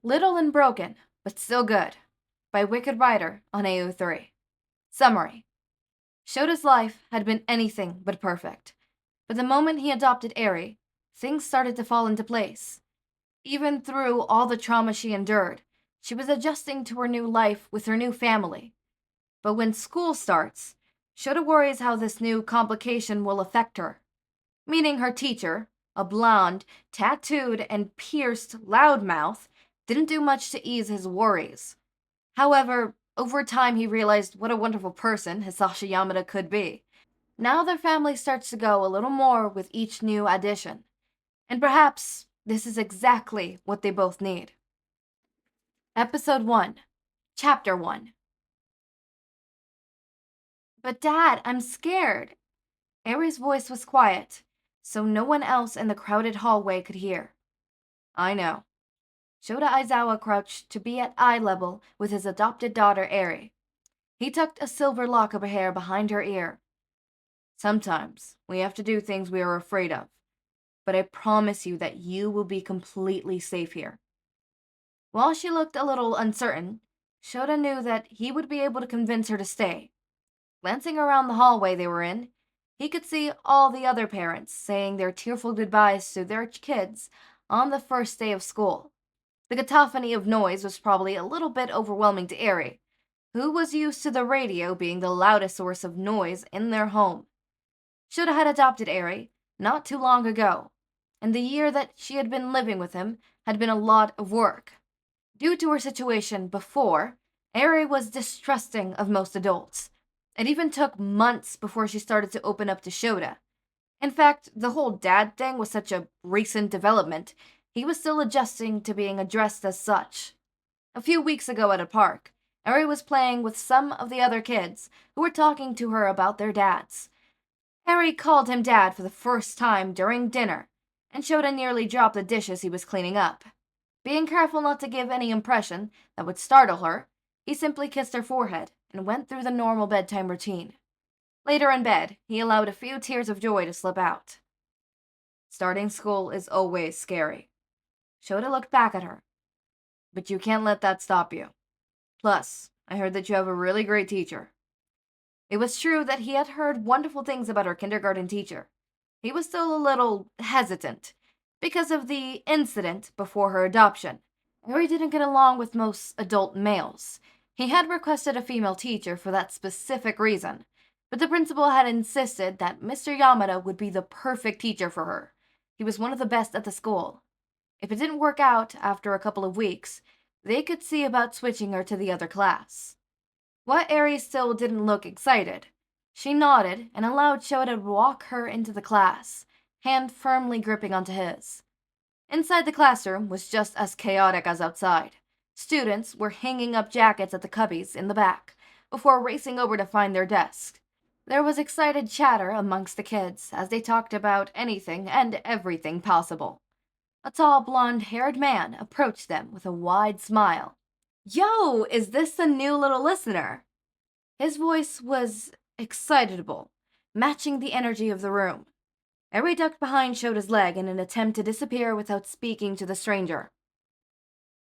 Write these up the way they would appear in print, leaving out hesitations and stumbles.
Little and Broken, but Still Good, by Wicked Writer on AO3. Summary. Shota's life had been anything but perfect, but the moment he adopted Eri, things started to fall into place. Even through all the trauma she endured, she was adjusting to her new life with her new family. But when school starts, Shouta worries how this new complication will affect her. Meaning her teacher, a blonde, tattooed, and pierced loudmouth, didn't do much to ease his worries. However, over time he realized what a wonderful person Hizashi Yamada could be. Now their family starts to go a little more with each new addition. And perhaps this is exactly what they both need. Episode 1, Chapter 1. But Dad, I'm scared. Eri's voice was quiet, so no one else in the crowded hallway could hear. I know. Shouta Aizawa crouched to be at eye level with his adopted daughter Eri. He tucked a silver lock of her hair behind her ear. Sometimes we have to do things we are afraid of, but I promise you that you will be completely safe here. While she looked a little uncertain, Shouta knew that he would be able to convince her to stay. Glancing around the hallway they were in, he could see all the other parents saying their tearful goodbyes to their kids on the first day of school. The cacophony of noise was probably a little bit overwhelming to Eri, who was used to the radio being the loudest source of noise in their home. Shouta had adopted Eri not too long ago, and the year that she had been living with him had been a lot of work. Due to her situation before, Eri was distrusting of most adults. It even took months before she started to open up to Shouta. In fact, the whole dad thing was such a recent development, he was still adjusting to being addressed as such. A few weeks ago at a park, Eri was playing with some of the other kids who were talking to her about their dads. Eri called him dad for the first time during dinner, and Shouta nearly dropped the dishes he was cleaning up. Being careful not to give any impression that would startle her, he simply kissed her forehead and went through the normal bedtime routine. Later in bed, he allowed a few tears of joy to slip out. Starting school is always scary. Shouta looked back at her. But you can't let that stop you. Plus, I heard that you have a really great teacher. It was true that he had heard wonderful things about her kindergarten teacher. He was still a little hesitant, because of the incident before her adoption. Eri didn't get along with most adult males. He had requested a female teacher for that specific reason, but the principal had insisted that Mr. Yamada would be the perfect teacher for her. He was one of the best at the school. If it didn't work out after a couple of weeks, they could see about switching her to the other class. While Eri still didn't look excited, she nodded and allowed Shouta to walk her into the class, hand firmly gripping onto his. Inside the classroom was just as chaotic as outside. Students were hanging up jackets at the cubbies in the back, before racing over to find their desk. There was excited chatter amongst the kids as they talked about anything and everything possible. A tall, blonde-haired man approached them with a wide smile. Yo, is this the new little listener? His voice was excitable, matching the energy of the room. Eri ducked behind Shota's leg in an attempt to disappear without speaking to the stranger.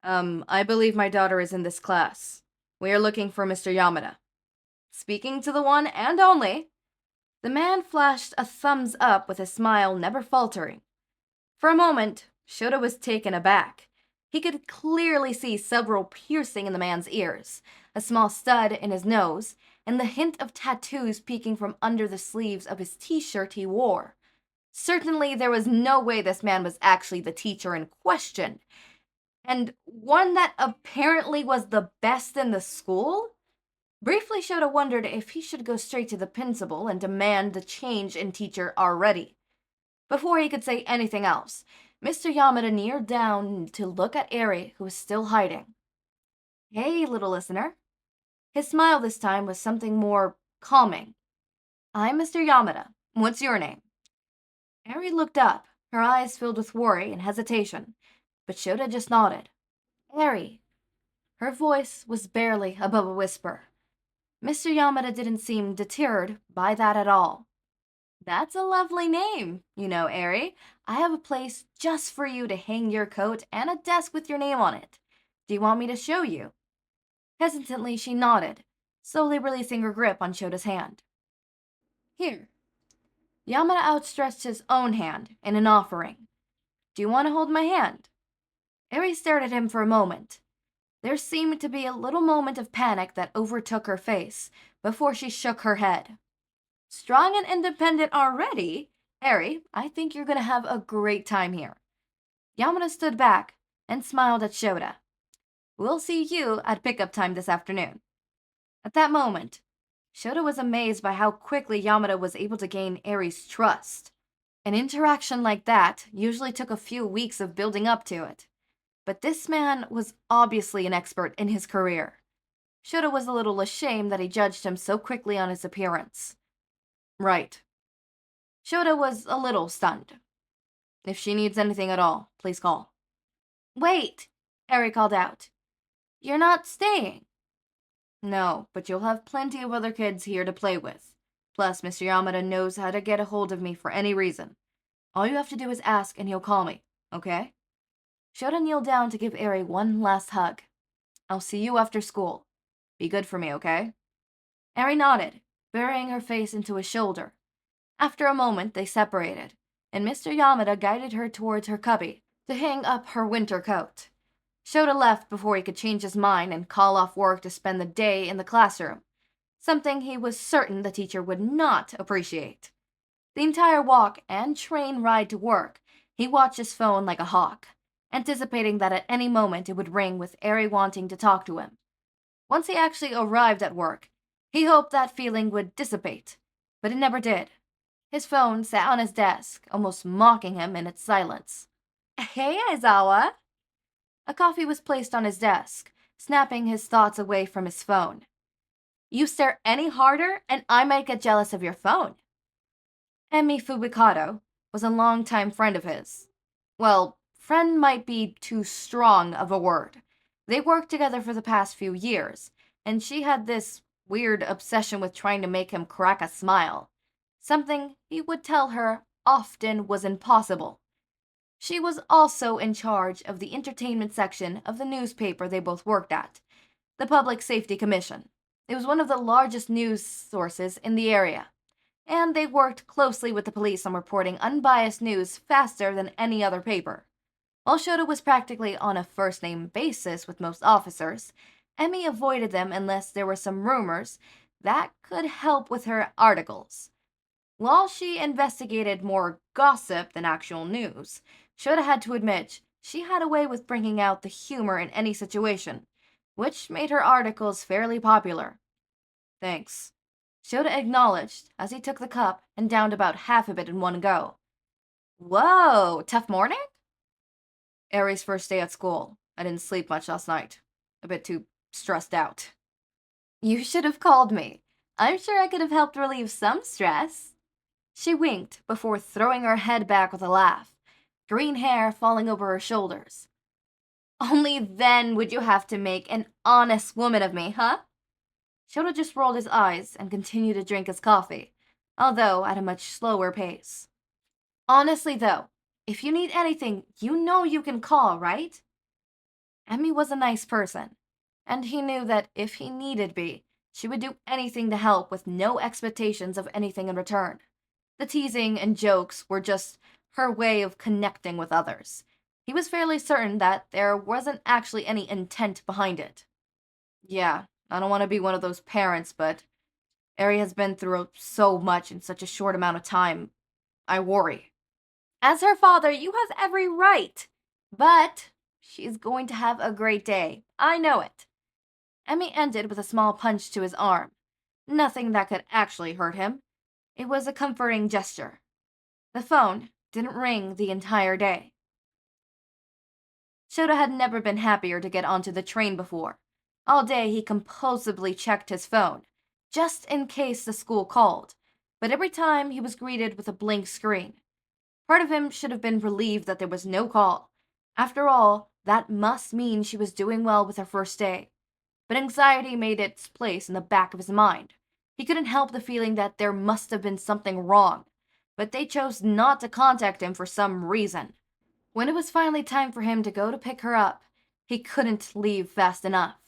I believe my daughter is in this class. We are looking for Mr. Yamada. Speaking to the one and only. The man flashed a thumbs up with a smile never faltering. For a moment, Shouta was taken aback. He could clearly see several piercing in the man's ears, a small stud in his nose, and the hint of tattoos peeking from under the sleeves of his t-shirt he wore. Certainly there was no way this man was actually the teacher in question, and one that apparently was the best in the school? Briefly, Shouta wondered if he should go straight to the principal and demand the change in teacher already. Before he could say anything else, Mr. Yamada kneeled down to look at Eri, who was still hiding. Hey, little listener. His smile this time was something more calming. I'm Mr. Yamada. What's your name? Eri looked up, her eyes filled with worry and hesitation, but Shouta just nodded. Eri. Her voice was barely above a whisper. Mr. Yamada didn't seem deterred by that at all. That's a lovely name, you know, Eri. I have a place just for you to hang your coat and a desk with your name on it. Do you want me to show you? Hesitantly, she nodded, slowly releasing her grip on Shota's hand. Here. Yamada outstretched his own hand in an offering. Do you want to hold my hand? Eri stared at him for a moment. There seemed to be a little moment of panic that overtook her face before she shook her head. Strong and independent already? Eri, I think you're going to have a great time here. Yamada stood back and smiled at Shouta. We'll see you at pickup time this afternoon. At that moment, Shouta was amazed by how quickly Yamada was able to gain Eri's trust. An interaction like that usually took a few weeks of building up to it. But this man was obviously an expert in his career. Shouta was a little ashamed that he judged him so quickly on his appearance. Right. Shouta was a little stunned. If she needs anything at all, please call. Wait, Eri called out. You're not staying. No, but you'll have plenty of other kids here to play with. Plus, Mr. Yamada knows how to get a hold of me for any reason. All you have to do is ask and he'll call me, okay? Shouta kneeled down to give Eri one last hug. I'll see you after school. Be good for me, okay? Eri nodded, burying her face into his shoulder. After a moment, they separated, and Mr. Yamada guided her towards her cubby to hang up her winter coat. Shouta left before he could change his mind and call off work to spend the day in the classroom, something he was certain the teacher would not appreciate. The entire walk and train ride to work, he watched his phone like a hawk, anticipating that at any moment it would ring with Eri wanting to talk to him. Once he actually arrived at work, he hoped that feeling would dissipate, but it never did. His phone sat on his desk, almost mocking him in its silence. Hey, Aizawa! A coffee was placed on his desk, snapping his thoughts away from his phone. You stare any harder, and I might get jealous of your phone. Emi Fubikato was a longtime friend of his. Well, friend might be too strong of a word. They worked together for the past few years, and she had this weird obsession with trying to make him crack a smile. Something he would tell her often was impossible. She was also in charge of the entertainment section of the newspaper they both worked at, the Public Safety Commission. It was one of the largest news sources in the area, and they worked closely with the police on reporting unbiased news faster than any other paper. While Shouta was practically on a first-name basis with most officers, Emi avoided them unless there were some rumors that could help with her articles. While she investigated more gossip than actual news, Shouta had to admit she had a way with bringing out the humor in any situation, which made her articles fairly popular. Thanks. Shouta acknowledged as he took the cup and downed about half of it in one go. Whoa, tough morning? Eri's first day at school. I didn't sleep much last night. A bit too stressed out. You should have called me. I'm sure I could have helped relieve some stress. She winked before throwing her head back with a laugh, green hair falling over her shoulders. Only then would you have to make an honest woman of me, huh? Shouta just rolled his eyes and continued to drink his coffee, although at a much slower pace. Honestly, though, if you need anything, you know you can call, right? Emi was a nice person, and he knew that if he needed be, she would do anything to help with no expectations of anything in return. The teasing and jokes were just her way of connecting with others. He was fairly certain that there wasn't actually any intent behind it. Yeah, I don't want to be one of those parents, but Eri has been through so much in such a short amount of time. I worry. As her father, you have every right. But she's going to have a great day. I know it. Emi ended with a small punch to his arm. Nothing that could actually hurt him. It was a comforting gesture. The phone didn't ring the entire day. Shouta had never been happier to get onto the train before. All day he compulsively checked his phone, just in case the school called, but every time he was greeted with a blank screen. Part of him should have been relieved that there was no call. After all, that must mean she was doing well with her first day. But anxiety made its place in the back of his mind. He couldn't help the feeling that there must have been something wrong, but they chose not to contact him for some reason. When it was finally time for him to go to pick her up, He couldn't leave fast enough.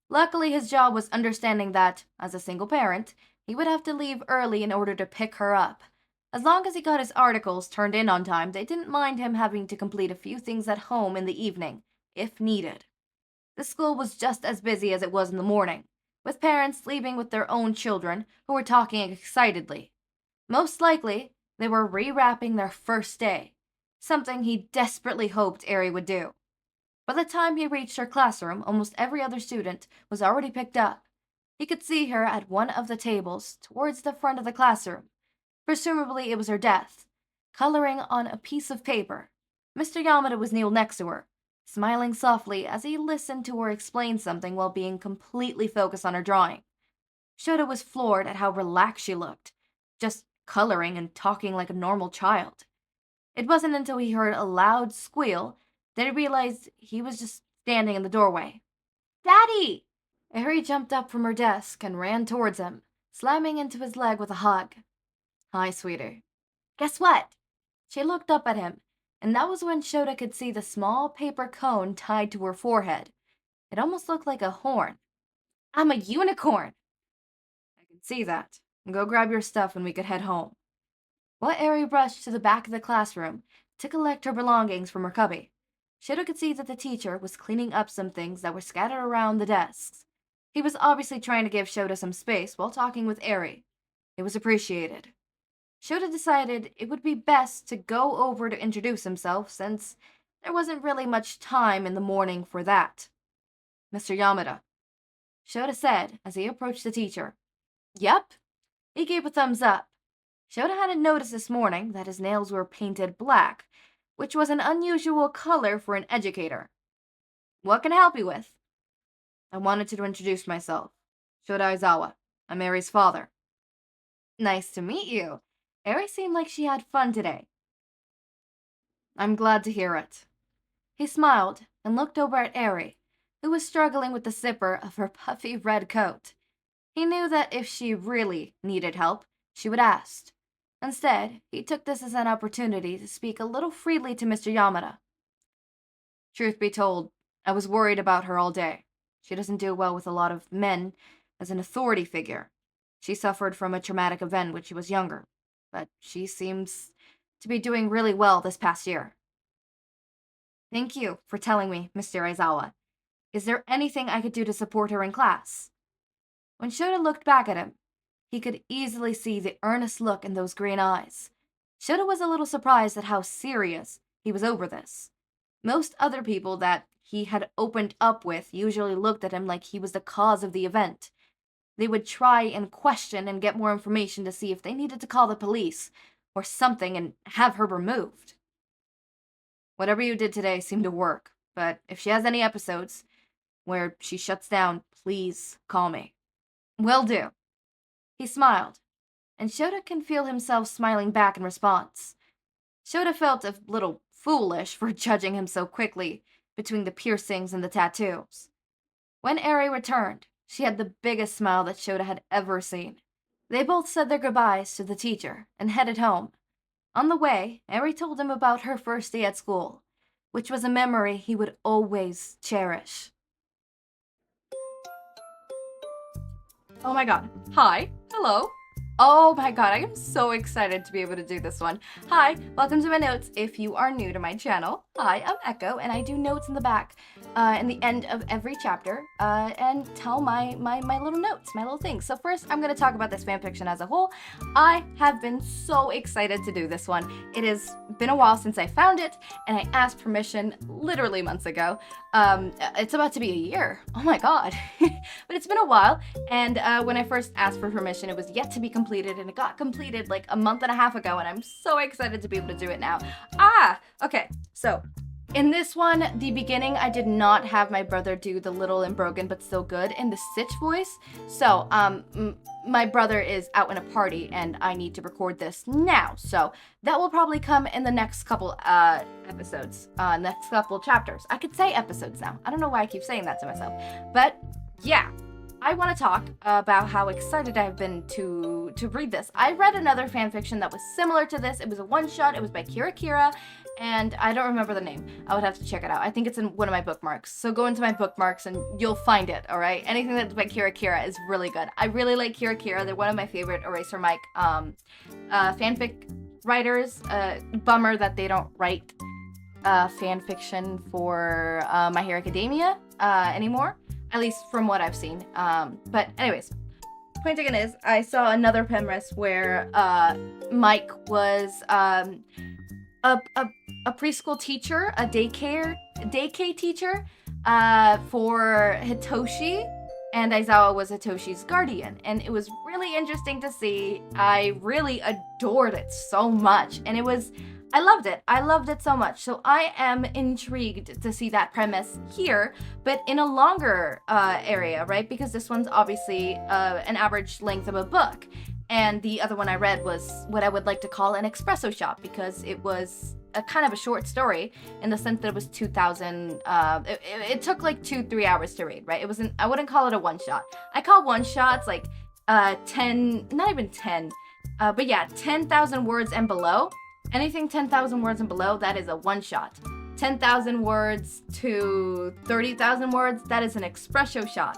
Luckily, his job was understanding that, as a single parent, he would have to leave early in order to pick her up. As long as he got his articles turned in on time, they didn't mind him having to complete a few things at home in the evening, if needed. The school was just as busy as it was in the morning, with parents leaving with their own children who were talking excitedly. Most likely, they were rewrapping their first day, something he desperately hoped Eri would do. By the time he reached her classroom, almost every other student was already picked up. He could see her at one of the tables towards the front of the classroom. Presumably it was her desk, coloring on a piece of paper. Mr. Yamada was kneeled next to her, smiling softly as he listened to her explain something while being completely focused on her drawing. Shouta was floored at how relaxed she looked, just coloring and talking like a normal child. It wasn't until he heard a loud squeal that he realized he was just standing in the doorway. "Daddy!" Eri jumped up from her desk and ran towards him, slamming into his leg with a hug. "Hi, sweetie." "Guess what?" She looked up at him, and that was when Shouta could see the small paper cone tied to her forehead. It almost looked like a horn. "I'm a unicorn!" "I can see that. Go grab your stuff and we could head home." While Eri rushed to the back of the classroom to collect her belongings from her cubby, Shouta could see that the teacher was cleaning up some things that were scattered around the desks. He was obviously trying to give Shouta some space while talking with Eri. It was appreciated. Shouta decided it would be best to go over to introduce himself since there wasn't really much time in the morning for that. "Mr. Yamada," Shouta said as he approached the teacher. "Yep." He gave a thumbs up. Shouta hadn't noticed this morning that his nails were painted black, which was an unusual color for an educator. "What can I help you with?" "I wanted to introduce myself. Shouta Aizawa. I'm Eri's father." "Nice to meet you." Eri seemed like she had fun today. "I'm glad to hear it." He smiled and looked over at Eri, who was struggling with the zipper of her puffy red coat. He knew that if she really needed help, she would ask. Instead, he took this as an opportunity to speak a little freely to Mr. Yamada. "Truth be told, I was worried about her all day. She doesn't do well with a lot of men as an authority figure. She suffered from a traumatic event when she was younger, but she seems to be doing really well this past year." "Thank you for telling me, Mr. Aizawa. Is there anything I could do to support her in class?" When Shouta looked back at him, he could easily see the earnest look in those green eyes. Shouta was a little surprised at how serious he was over this. Most other people that he had opened up with usually looked at him like he was the cause of the event. They would try and question and get more information to see if they needed to call the police or something and have her removed. "Whatever you did today seemed to work, but if she has any episodes where she shuts down, please call me." "Will do." He smiled, and Shouta can feel himself smiling back in response. Shouta felt a little foolish for judging him so quickly between the piercings and the tattoos. When Eri returned, she had the biggest smile that Shouta had ever seen. They both said their goodbyes to the teacher and headed home. On the way, Eri told him about her first day at school, which was a memory he would always cherish. Oh my god. Hi. Hello. Oh my god, I am so excited to be able to do this one. Hi, welcome to my notes. If you are new to my channel, hi, I'm Echo, and I do notes in the back, in the end of every chapter, and tell my little notes, my little things. So first, I'm going to talk about this fanfiction as a whole. I have been so excited to do this one. It has been a while since I found it, and I asked permission literally months ago. It's about to be a year. Oh my god. But it's been a while, and when I first asked for permission, it was yet to be completed, and it got completed like a month and a half ago, and I'm so excited to be able to do it now. Okay, so in this one, the beginning, I did not have my brother do the little and broken but still good in the Stitch voice. So, my brother is out in a party and I need to record this now. So that will probably come in the next couple episodes, next couple chapters. I could say episodes now. I don't know why I keep saying that to myself. But yeah, I want to talk about how excited I've been to read this. I read another fanfiction that was similar to this. It was a one-shot. It was by Kira, and I don't remember the name. I would have to check it out. I think it's in one of my bookmarks. So go into my bookmarks and you'll find it, all right? Anything that's by Kira Kira is really good. I really like Kira Kira. They're one of my favorite Eraser Mike fanfic writers. Bummer that they don't write fan fiction for My Hero Academia anymore, at least from what I've seen. But anyways, point taken is, I saw another premise where Mike was a preschool teacher, a daycare teacher for Hitoshi, and Aizawa was Hitoshi's guardian, and it was really interesting to see. I really adored it so much, and I loved it so much. So I am intrigued to see that premise here, but in a longer area, right? Because this one's obviously an average length of a book. And the other one I read was what I would like to call an espresso shot, because it was a kind of a short story in the sense that it was 2,000, it took like 2-3 hours to read, right? I wouldn't call it a one shot. I call one shots like 10, not even 10, but yeah, 10,000 words and below. Anything 10,000 words and below, that is a one shot. 10,000 words to 30,000 words, that is an espresso shot.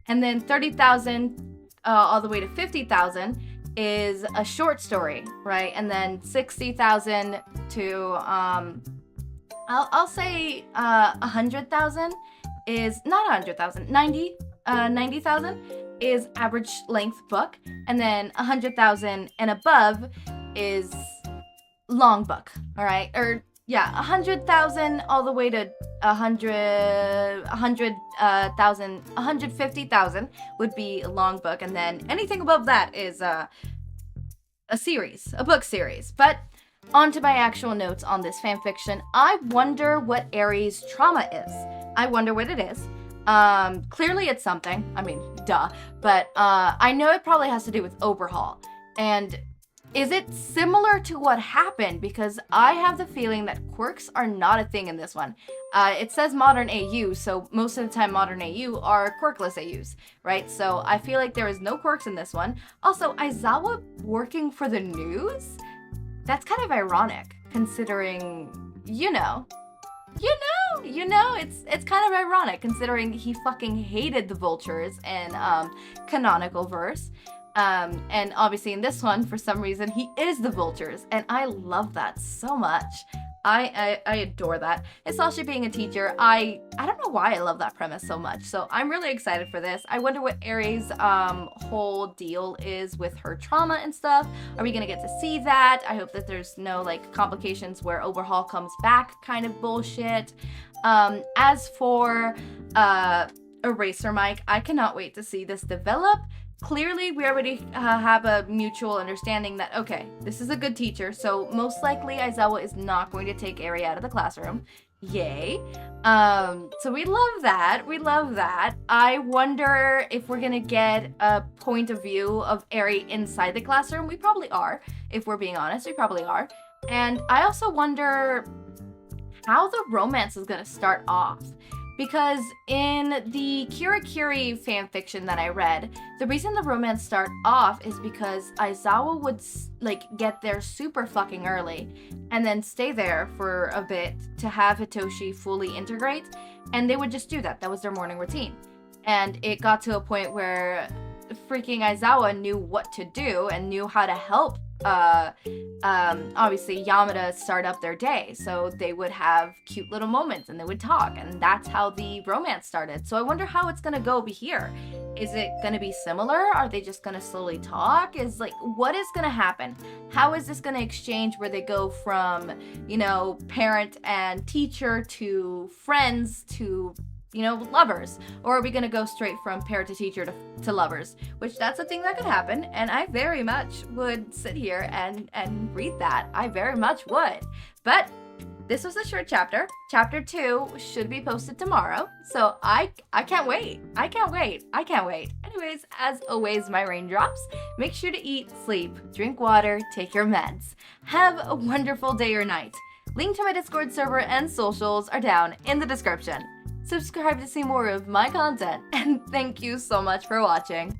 And then 30,000 all the way to 50,000 is a short story, right? And then 60,000 to I'll say 100,000 is not 100,000, 90,000 is average length book, and then 100,000 and above is long book, all right? Or yeah, 100,000 all the way to 150,000 would be a long book, and then anything above that is a book series. But on to my actual notes on this fanfiction. I wonder what Aries' trauma is. I wonder what it is. Clearly it's something. I mean, duh. But I know it probably has to do with overhaul. And is it similar to what happened? Because I have the feeling that quirks are not a thing in this one. It says modern AU, so most of the time modern AU are quirkless AUs, right? So I feel like there is no quirks in this one. Also, Aizawa working for the news? That's kind of ironic, considering, it's kind of ironic considering he fucking hated the vultures in canonical verse. And obviously in this one, for some reason, he is the vultures, and I love that so much. I adore that. Hizashi being a teacher, I don't know why I love that premise so much, so I'm really excited for this. I wonder what Aries' whole deal is with her trauma and stuff. Are we gonna get to see that? I hope that there's no like complications where overhaul comes back kind of bullshit. As for Eraser Mike, I cannot wait to see this develop. Clearly, we already have a mutual understanding that, okay, this is a good teacher, so most likely Aizawa is not going to take Eri out of the classroom. Yay. So we love that. We love that. I wonder if we're gonna get a point of view of Eri inside the classroom. We probably are, if we're being honest. We probably are. And I also wonder how the romance is gonna start off. Because in the Kirikiri fanfiction that I read, the reason the romance start off is because Aizawa would like get there super fucking early and then stay there for a bit to have Hitoshi fully integrate, and they would just do that. That was their morning routine. And it got to a point where freaking Aizawa knew what to do and knew how to help obviously Yamada start up their day, so they would have cute little moments and they would talk, and that's how the romance started. So I wonder how it's gonna go here. Is it gonna be similar? Are they just gonna slowly talk? What is gonna happen? How is this gonna exchange where they go from, parent and teacher to friends to lovers? Or are we gonna go straight from parent to teacher to lovers? Which that's a thing that could happen, and I very much would sit here and read that. I very much would. But this was a short chapter. Chapter 2 should be posted tomorrow, so I can't wait. I can't wait. Anyways, as always, my raindrops, make sure to eat, sleep, drink water, take your meds. Have a wonderful day or night. Link to my Discord server and socials are down in the description. Subscribe to see more of my content, and thank you so much for watching.